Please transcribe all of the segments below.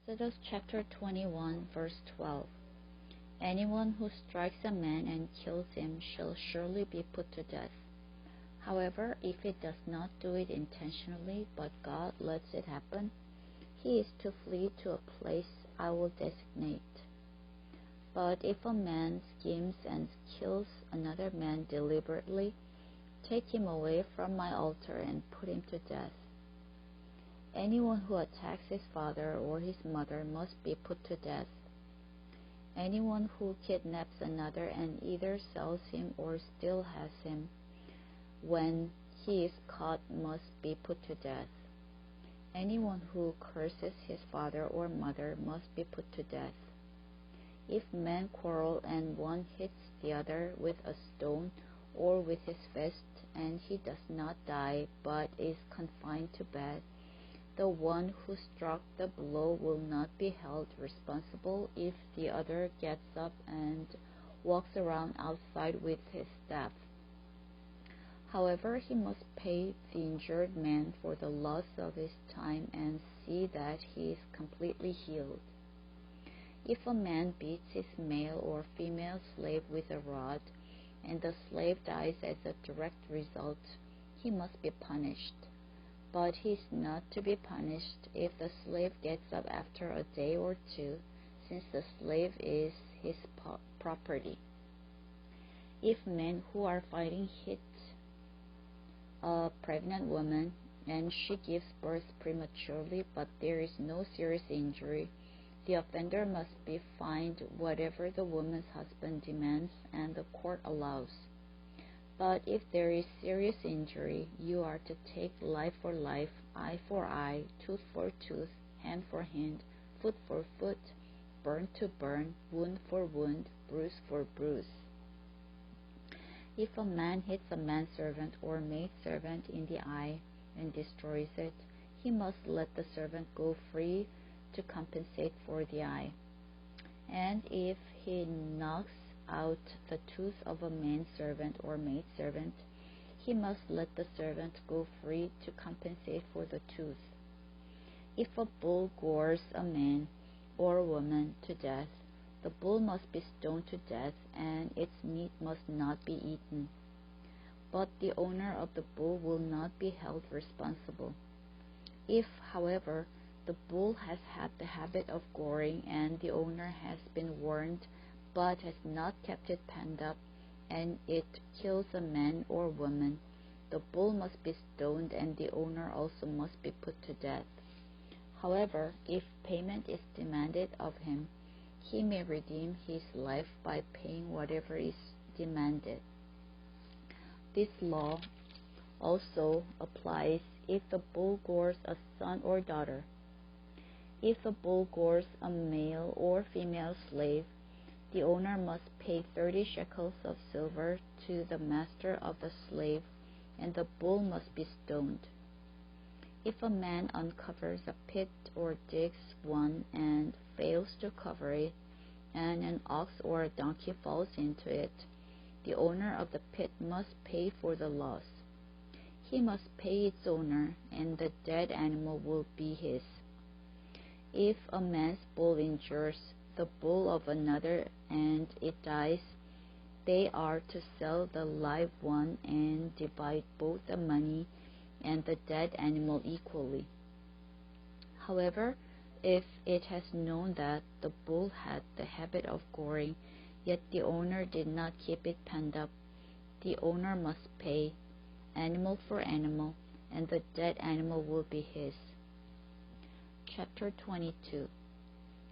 Exodus chapter 21, verse 12. Anyone who strikes a man and kills him shall surely be put to death. However, if he does not do it intentionally, but God lets it happen, he is to flee to a place I will designate. But if a man schemes and kills another man deliberately, take him away from my altar and put him to death. Anyone who attacks his father or his mother must be put to death. Anyone who kidnaps another and either sells him or still has him, when he is caught, must be put to death. Anyone who curses his father or mother must be put to death. If men quarrel and one hits the other with a stone or with his fist, and he does not die but is confined to bed, the one who struck the blow will not be held responsible if the other gets up and walks around outside with his staff. However, he must pay the injured man for the loss of his time and see that he is completely healed. If a man beats his male or female slave with a rod, and the slave dies as a direct result, he must be punished. But he is not to be punished if the slave gets up after a day or two, since the slave is his property. If men who are fighting hit a pregnant woman and she gives birth prematurely but there is no serious injury, the offender must be fined whatever the woman's husband demands and the court allows. But if there is serious injury, you are to take life for life, eye for eye, tooth for tooth, hand for hand, foot for foot, burn to burn, wound for wound, bruise for bruise. If a man hits a manservant or maidservant in the eye and destroys it, he must let the servant go free to compensate for the eye. And if he knocks out the tooth of a manservant or maidservant, he must let the servant go free to compensate for the tooth. If a bull gores a man or a woman to death, the bull must be stoned to death and its meat must not be eaten. But the owner of the bull will not be held responsible. If, however, the bull has had the habit of goring and the owner has been warned but has not kept it penned up, and it kills a man or woman, the bull must be stoned and the owner also must be put to death. However, if payment is demanded of him, he may redeem his life by paying whatever is demanded. This law also applies if the bull gores a son or daughter. If the bull gores a male or female slave, the owner must pay 30 shekels of silver to the master of the slave, and the bull must be stoned. If a man uncovers a pit or digs one and fails to cover it, and an ox or a donkey falls into it, the owner of the pit must pay for the loss. He must pay its owner, and the dead animal will be his. If a man's bull injures the bull of another and it dies, they are to sell the live one and divide both the money and the dead animal equally. However, if it has known that the bull had the habit of goring, yet the owner did not keep it penned up, the owner must pay, animal for animal, and the dead animal will be his. Chapter 22.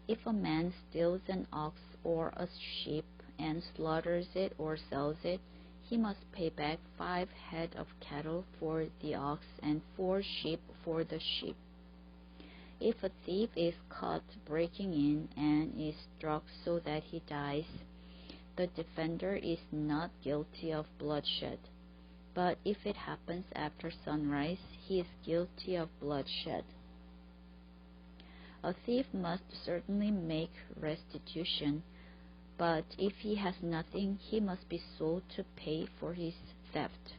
If a man steals an ox or a sheep and slaughters it or sells it, he must pay back 5 head of cattle for the ox and 4 sheep for the sheep. If a thief is caught breaking in and is struck so that he dies, the defender is not guilty of bloodshed. But if it happens after sunrise, he is guilty of bloodshed. A thief must certainly make restitution, but if he has nothing, he must be sold to pay for his theft.